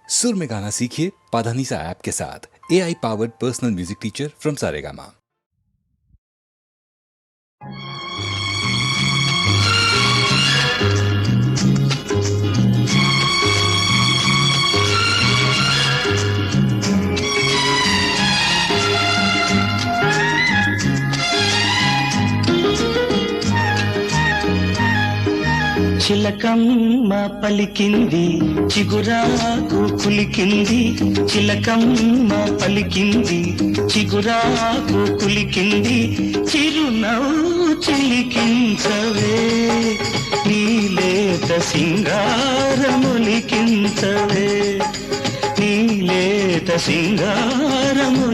सुर में गाना सीखिए पाधानीसा ऐप के साथ। AI powered personal music teacher from Saregama. చిలకమ్మ పలికింది చిగురాకు కులికింది, చిలకమ్మ పలికింది చిగురాకు కులికింది, చిరునవ్వు చిలికించవే నీలేత సింగారములికించవే, నీలేత సింగారములికించవే.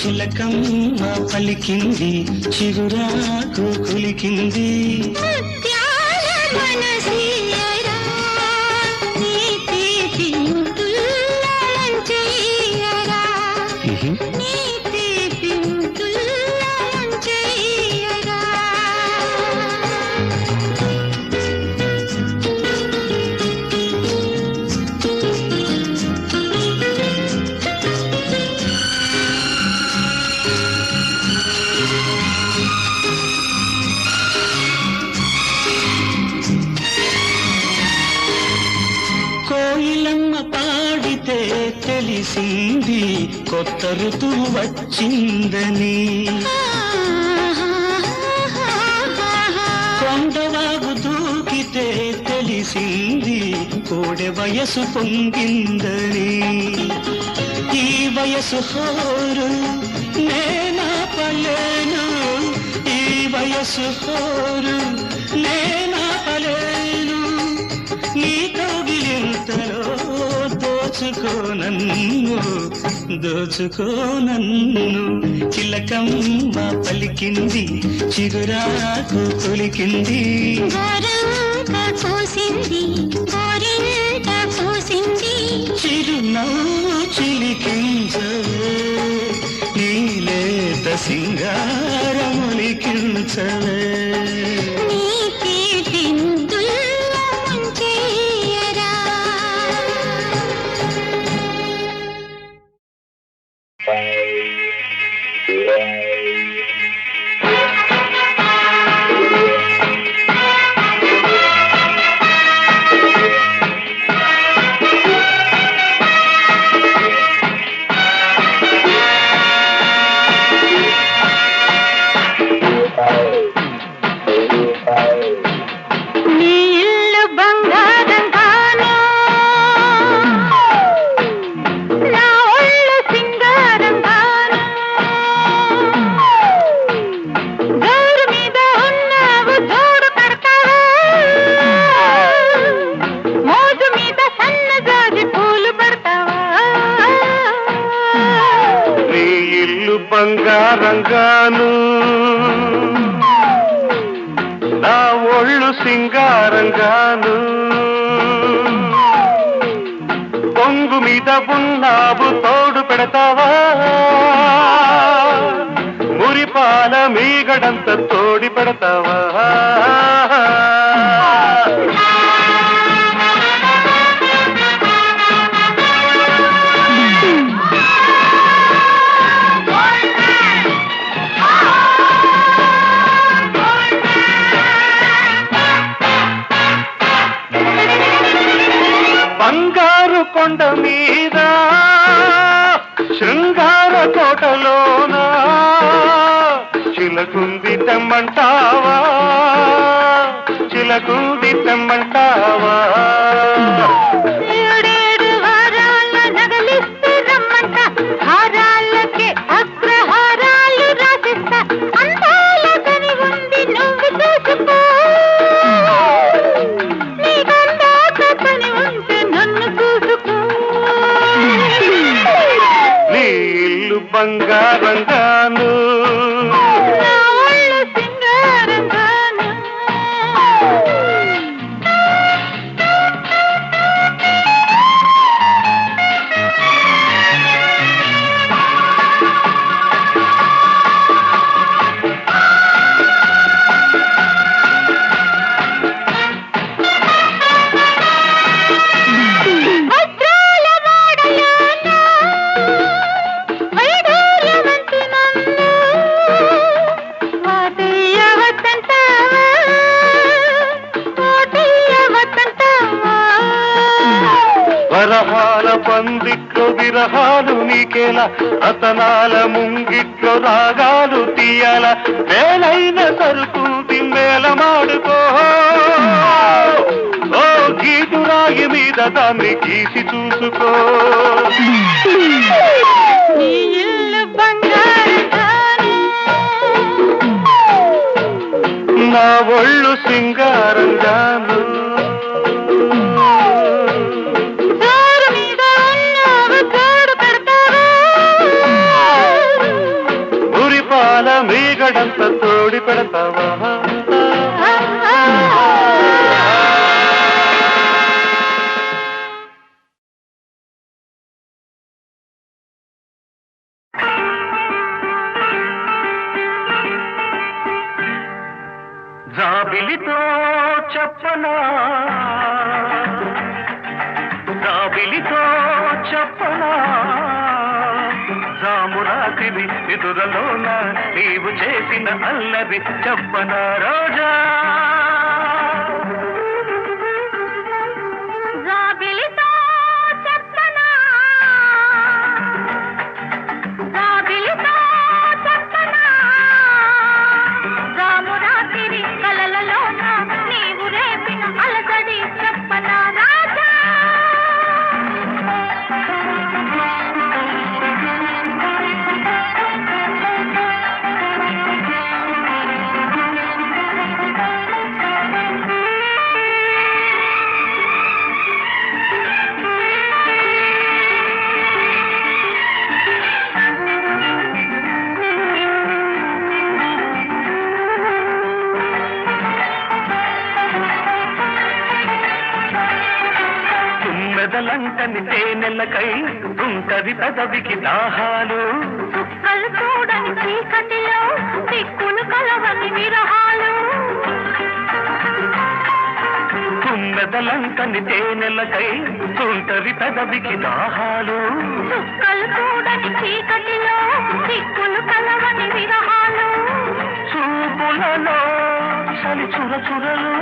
చిలకమ్మ పలికింది చిగురాకు కులికింది, ముత్యాల మనసియరా నీ తీపి ముద్దుల్లో ముంచెయ్యరా, నీ తీపి ముద్దుల్లో ముంచెయ్యరా. కోయిలమ్మ పాడితే తెలిసింది కొత్త ఋతువు వచ్చిందని, కొండవాగు దూకితే తెలిసింది కోడె వయసు పొంగిందని, ఈ వయసు హోరు నేనాపలేను, ఈ వయసు హోరు నేనాపలేను, నీ కౌగిలింతలో దోచుకో నన్ను, దోచుకో నన్ను. చిలకమ్మ పలికింది చిగురాకు కులికింది, చిరునవ్వు చిలికించవే నీలేత సింగారములికించవే. బంగారంగాను నా ఒళ్ళు సింగారంగాను, పొంగు మీద ఉన్నావు తోడు పెడతావా, మురిపాల మీగడంత తోడి పెడతావా. బంగారు కొండ మీద శృంగార తోటలోన చిలకుంది తెమ్మంటావా చిలకుంది తెమ్మంటావా ఏడేడు వారాల నగలిస్తే రమ్మంట హారాలకే అగ్రహారాలు రాసిస్తా అందాల కని ఉంది నువ్వు చూసుకో నీకందాక పని ఉంటే నన్ను చూసుకో నీ ఇల్లు బంగారంగాను నా ఒళ్ళు సింగారంగాను వజ్రాల వాడలోన వైఢూర్యవంతి నన్ను వాటయ్యవద్దంటావా వాటయ్యవద్దంటావా వరహాల పందిట్లో విరహాలు నీకేలా రతనాల ముంగిట్లో రాగాలు తీయాల వేలైన సరుకుంది మేళమాడుకో ఓ గీతురాయి మీద దాన్ని గీసి చూసుకో నీ ఇల్లు బంగారంగాను నా ఒళ్ళు సింగారంగాను జోరు మీద ఉన్నావు జోడు పెడతావా ఉరిపాల మీగడంత తోడి పెడతావా జాబిలితో చెప్పనా జాబిలితో చెప్పనా జామురాతిరి ఎదురలోన నీవు చేసిన అల్లరి చెప్పనా రోజా జాబిలితో చెప్పనా జాబిలితో చెప్పనా జామురాతిరి కలలలోన నీవు రేపిన అలసడి చెప్పనా రాజా తుమ్మెదలంటని తేనెలకై ఉంటది పెదవికి దాహాలు చుక్కలు చూడని చీకటిలో దిక్కులు కలవని విరహాలు తుమ్మెదలంటని తేనెలకై ఉంటది పెదవికి దాహాలు చుక్కలు చూడని చీకటిలో దిక్కులు కలవని విరహాలు చూపులలో చలి చురచురలు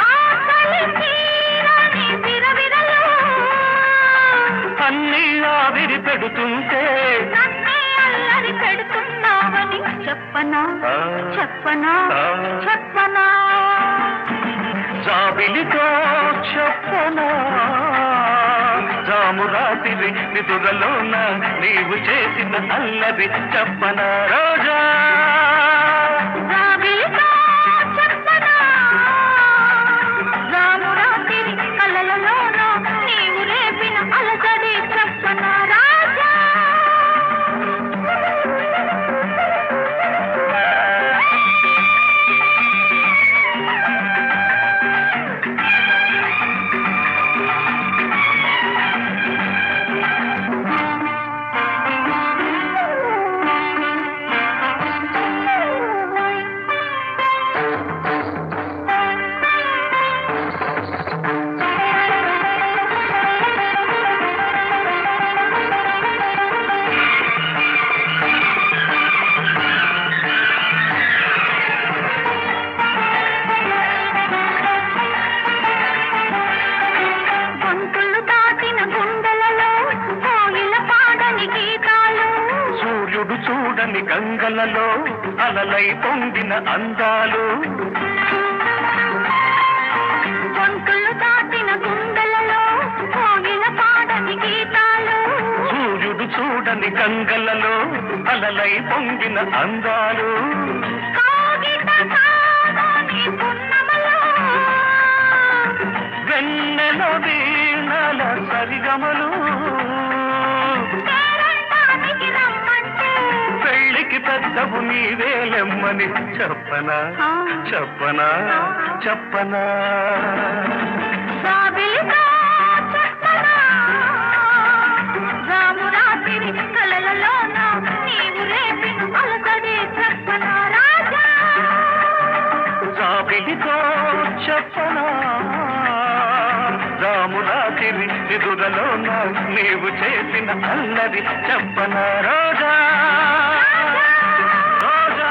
ఆకలి తీరని విరవిరలు అన్నీ ఆవిరి పెడుతుంటే నన్నే అల్లరి పెడుతున్నావని చెప్పనా చెప్పనా చెప్పనా జాబిలితో చెప్పనా జామురాతిరి నిదురలోన నీవు చేసిన అల్లరి చెప్పనా రోజా జాబిలితో చెప్పనా జామురాతిరి కలలలోన నీవు రేపిన అలసడి చెప్పనా రాజా గంగలలో అలలై పొంగిన అందాలు గొంతులు దాటిన గుండెలలో కోగిల పాడని గీతాలు సూర్యుడు చూడని గంగలలో అలలై పొంగిన అందాలు కాగిత కాదని పున్నమలో వెన్నెల వీణల సరిగమలు పేరంటానికి రమ్మంటే పెళ్ళికి పెద్దవు నీవేలెమ్మని చెప్పనా చెప్పనా చెప్పనా జాబిలితో చెప్పనా రామురాతిరి కలలలోన నీవు రేపిన అలసడి చెప్పనా రాజా జాబిలితో చెప్పనా రామురాతిరి నిదురలోన నీవు చేసిన అల్లరి చెప్పనా రోజా రోజా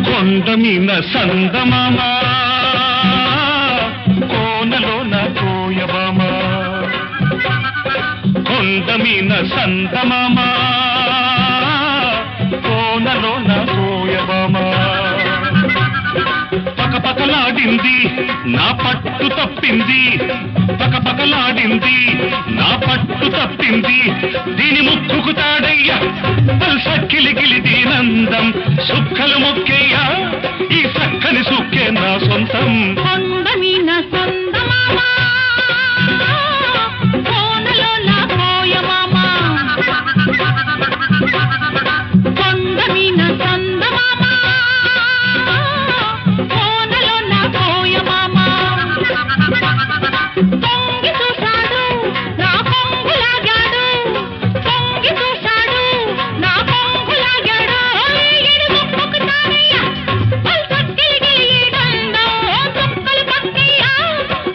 కొండమీన సందమామ కోనలోన కోయబామ కొండమీన సందమామ కోనలోన కోయబామ పకపకలాడింది నా పట్టు తప్పింది పకపకలాడింది నా పట్టు తప్పింది దీని ముక్కుకు తాడయ్యా సక్కిలిగిలి దీనందం సుక్కలు మొక్కేయ్యా ఈ సక్కని సుక్కే నా సొంతం కొండమీన సందమామ కోనలోన కోయమామ కొండమీన సందమామ కోనలోన కోయమామ తొంగి చూశాడు నా కొంగులాగాడు తొంగి చూశాడు నా కొంగులాగాడు ఈడు ముక్కుకు తానయ్య పల్సక్కిలిగిలి ఈడందం చుక్కలు పక్కయ్య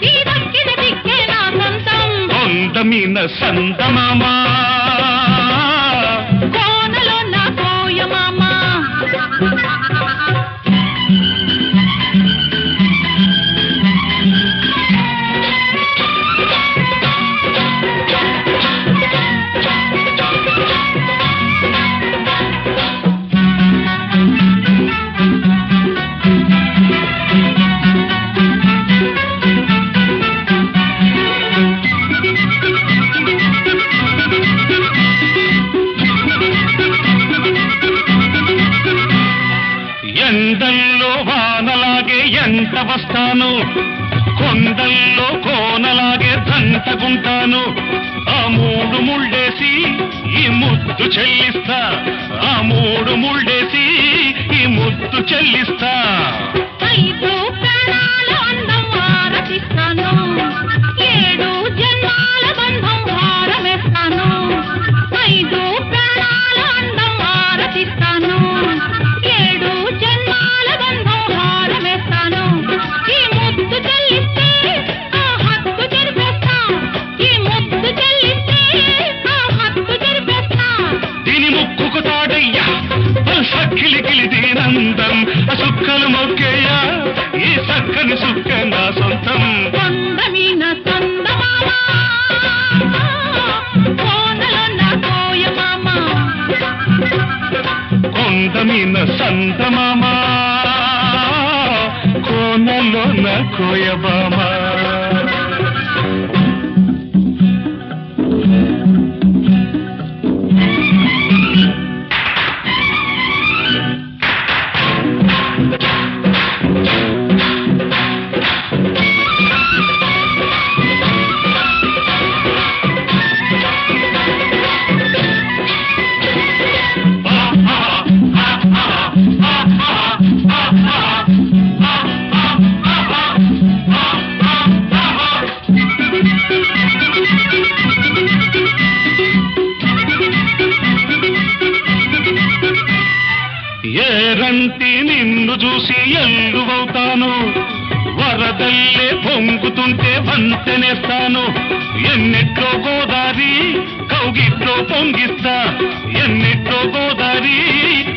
ఈ దక్కిన దిక్కే నా సొంతం కొండమీన సందమామ కోనలోన కోయమామ ఎండల్లో వానలాగే ఎంట వస్తాను కొండల్లో కోనలాగే దంటకుంటాను ఆ మూడు ముళ్ళేసి ఈ ముద్దు చెల్లిస్తా ఆ మూడు ముళ్ళేసి ఈ ముద్దు చెల్లిస్తా ఐదు ప్రాణాల అందం ఆరతిస్తాను ఏడు జన్మాల బంధం హారమేస్తాను ఐదు ప్రాణాల అందం ఆరతిస్తాను ఏడు జన్మాల బంధం హారమేస్తాను ఈ ముద్దు చెల్లిస్తే ఆ హక్కు జరిపేస్తా ఈ ముద్దు చెల్లిస్తే ఆ హక్కు జరిపేస్తా దీని ముక్కుకు తాడయ్యా సక్కిలికిలి దీనందం ఆ సుక్కలు మొక్కేయ్యా ఈ సక్కని సుక్క నా సొంతం కొండమీన సందమామ కోనలోన కోయమామ కొండమీన చందమామ కోనలోన కోయబామ ఏరంటి నిన్ను చూసి ఎల్లువవుతాను వరదల్లే పొంగుతుంటే వంతెనేస్తాను ఎన్నిట్లో గోదారి కౌగిట్లో పొంగిస్తా ఎన్నిట్లో గోదారి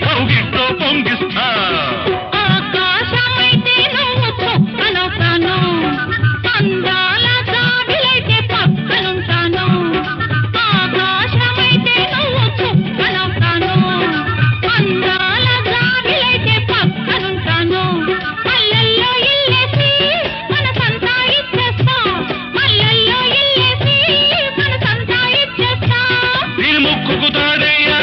కౌగిట్లో పొంగిస్తా ఆకాశమైతే నువ్వు చుక్కనవుతాను అందాల జాబిలైతే పక్కనుంటాను ఆకాశమైతే నువ్వు చుక్కనవుతాను అందాల జాబిలైతే పక్కనుంటాను మల్లెల్లో ఇల్లేసి మనసంతా ఇచ్చేస్తా మల్లెల్లో ఇల్లేసి మనసంతా ఇచ్చేస్తా దీని ముక్కుకు తాడయ్యా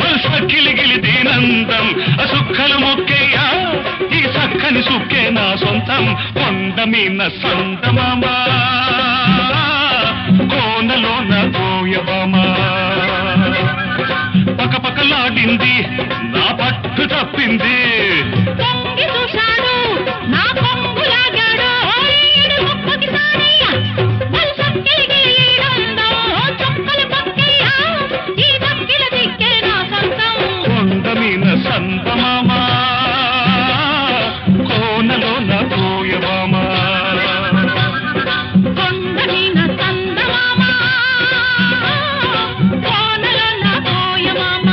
వలస గిలిగిలి దీనందం సుక్కలు మొక్కయ్యా ఈ సక్కని సుక్కే నా సొంతం కొండ మీన సందమామ కోనలోన కోయబామ పకపకలాడింది నా పట్టు తప్పింది పొంగి చూశాడు నా పొంగు లాగాడు ఈడు ముక్కుకి సారయ్య వలసక్కిలిగి ఈడుందో చుక్కలు పక్కయ్య ఈ దక్కిల దిక్కే నా సొంతం కొండ మీన సందమామ కోనలోన కోయబామ కొండ మీద చందమామ కోనలోన కోయమామ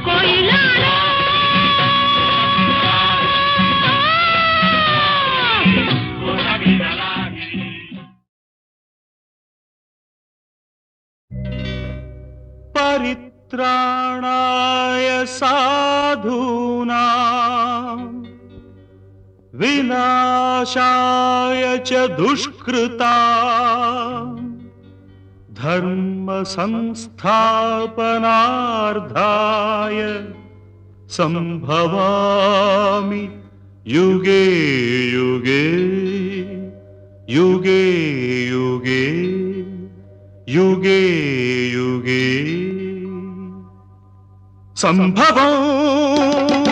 కోయిలాలో పరిత్రాణాయ సాధూనాం వినాశాయ చ దుష్కృతాం ధర్మ సంస్థాపనార్థాయ సంభవామి యుగే యుగే యుగే యుగే యుగే యుగే సంభవం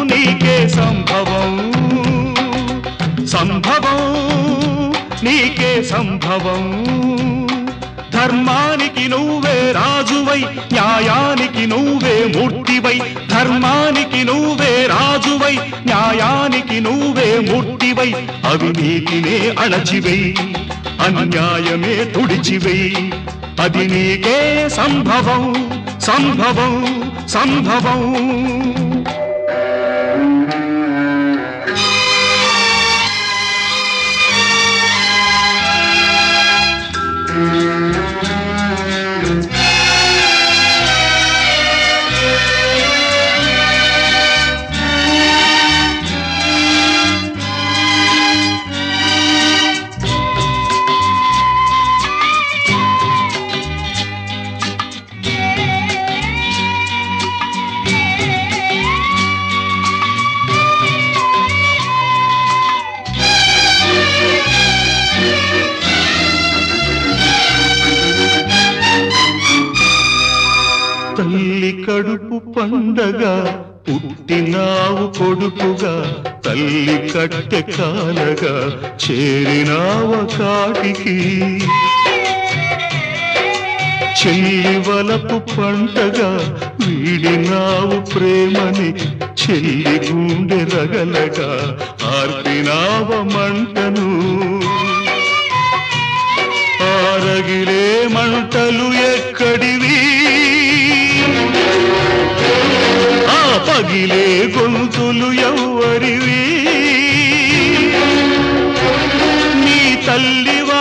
నీకే సంభవం సంభవం నీకే సంభవం ధర్మానికి నువ్వే రాజువై న్యాయానికి నువ్వే మూర్తివై ధర్మానికి నువ్వే రాజువై న్యాయానికి నువ్వే మూర్తివై అవినీతినే అణచివై అన్యాయమే తుడిచివై అది నీకే సంభవం సంభవం సంభవం తల్లి కడుపు పండగ పుట్టినావు కొడుకుగా తల్లి కట్టె కాలగా చేరినావ కాటికి చెల్లి వలపు పంటగా వీడినావు ప్రేమని చెల్లి గుండె రగలగా ఆర్పినావ మంటను ఆరగిలే మంటలు ఎక్కడివి రగిలే గొంతులు ఎవ్వరివి నీ తల్లివా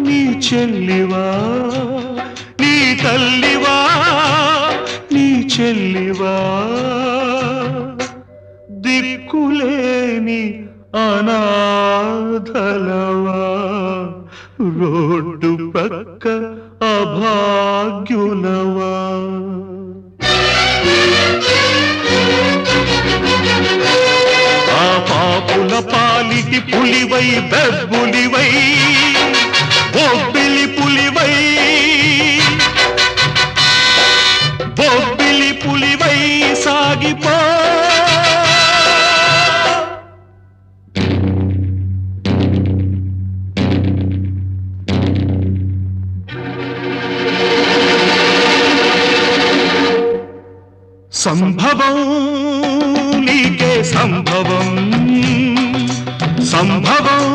నీ చెల్లివా నీ తల్లివా నీ చెల్లివా దిక్కులేని అనాథలవా రోడ్డు పక్క అభాగ్యులవా ఆ పాపుల పాలిటి పులివై బెబ్బులివై బొబ్బిలి పులివై బొబ్బిలి పులివై సాగిపో సంభవం నీకే సంభవం సంభవం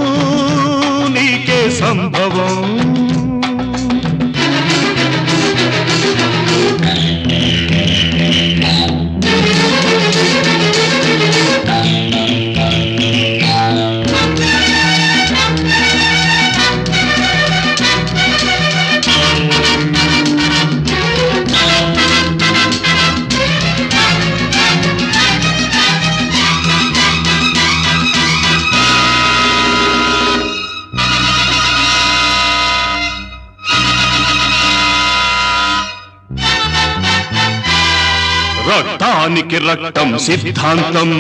నీకే సంభవం రక్తానికి రక్తం సిద్ధాంతం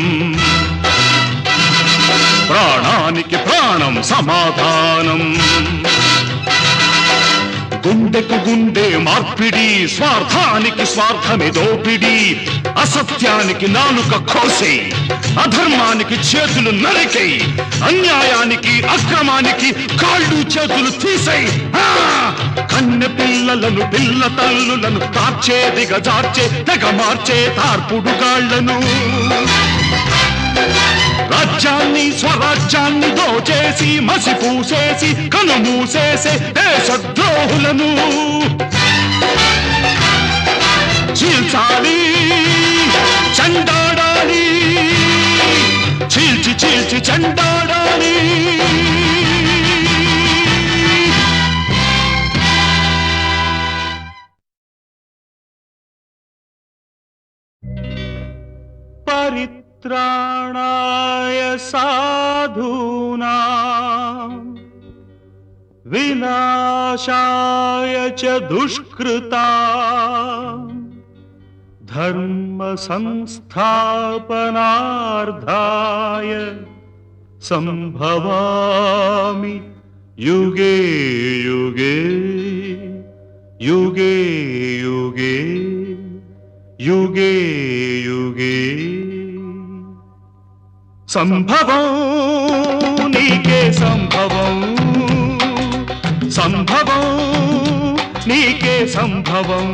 ప్రాణానికి ప్రాణం సమాధానం గుండెకు గుండె మార్పిడి స్వార్థానికి స్వార్థమే దోపిడి అసత్యానికి నాలుక కోసే అధర్మానికి చేతులు నరికై అన్యాయానికి అక్రమానికి కాళ్ళు చేతులు తీసై కన్నె పిల్లలను పిల్ల తల్లులను తార్చే దిగజార్చే తెగ మార్చే తార్పుడు గాళ్లను రాజ్యాన్ని స్వరాజ్యాన్ని దోచేసి మసిపూసేసి కనుమూసేసే దేశద్రోహులను చీల్చాలి చండాడాలి చీల్చి చీల్చి చండాడాలి పరిత్రాణాయ సాధూనాం వినాశాయ చ దుష్కృతాం ధర్మ సంస్థాపనార్థాయ సంభవామి యుగే యుగే యుగే యుగే యుగే యుగే సంభవం నీకే సంభవం సంభవం నీకే సంభవం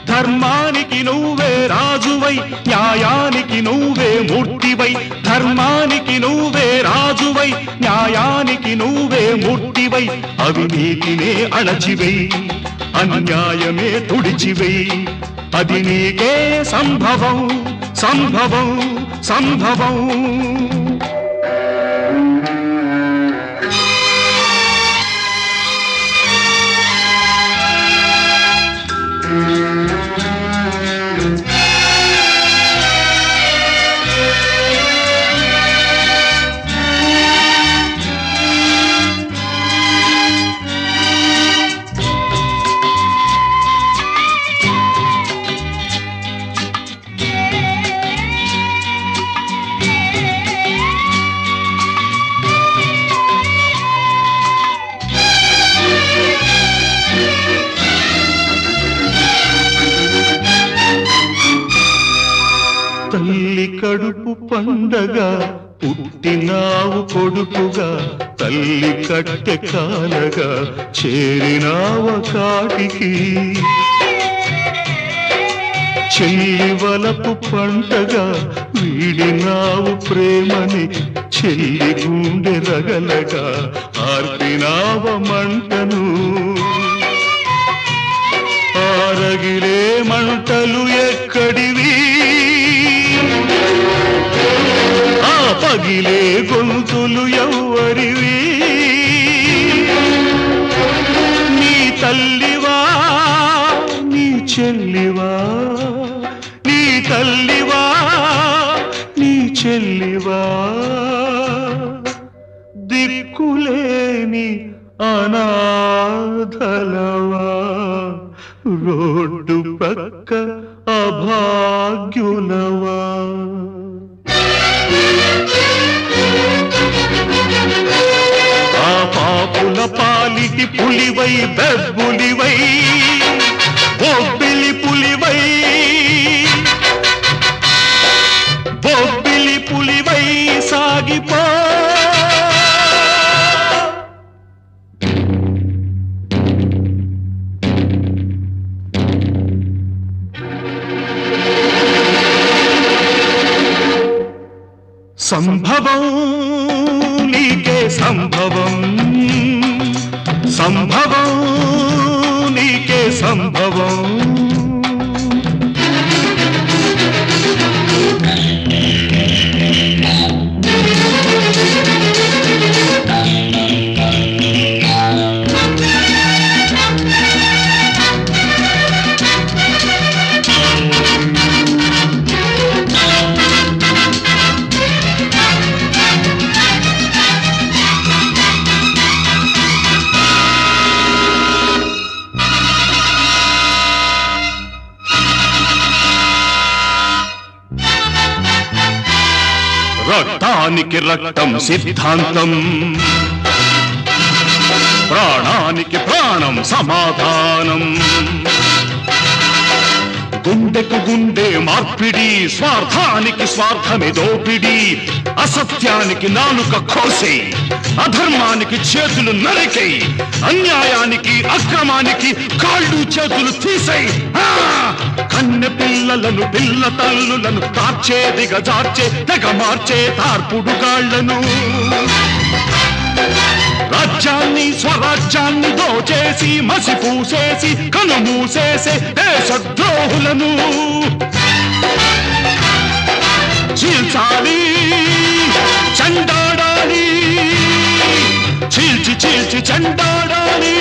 ధర్మానికి నువ్వే రాజువై న్యాయానికి నువ్వే మూర్తివై ధర్మానికి నువ్వే రాజువై న్యాయానికి నువ్వే మూర్తివై అవినీతినే అణచివై అన్యాయమే తుడిచివై అది నీకే సంభవం సంభవం సంభవం తల్లి కడుపు పండగ పుట్టినావు కొడుకుగా తల్లి కట్టె కాలగా చేరినావ కాటికి చెల్లి వలపు పంటగా వీడినావు ప్రేమని చెల్లి గుండె రగలగా ఆర్పినావ మంటను ఆరగిలే మంటలు ఎక్కడివి పగిలే గొంతులు ఎవ్వరివి నీ తల్లివా నీ చెల్లివా నీ తల్లివా నీ చెల్లివా దిక్కులేని అనాథలవా రోడ్డు పక్క అభాగ్యులవా ఆ పాపుల పాలిటి పులివై బెబ్బులివై బొబ్బిలి పులివై బొబ్బిలి పులివై సాగిపో సంభవం నీకే సంభవం సంభవం నీకే సంభవం రక్తానికి రక్తం సిద్ధాంతం ప్రాణానికి ప్రాణం సమాధానం గుండెకు గుండె మార్పిడి స్వార్థానికి స్వార్థమే దోపిడి అసత్యానికి నాలుక కోసే అధర్మానికి చేతులు నరికై అన్యాయానికి అక్రమానికి కాళ్ళు చేతులు తీసై కన్నె పిల్లలను పిల్ల తల్లులను తార్చే దిగజార్చే తెగ మార్చే తార్పుడు గాళ్లను రాజ్యాన్ని స్వరాజ్యాన్ని దోచేసి మసిపూసేసి కనుమూసేసే దేశద్రోహులను చీల్చాలి చండాడాలి చీల్చి చీల్చి చండాడాలి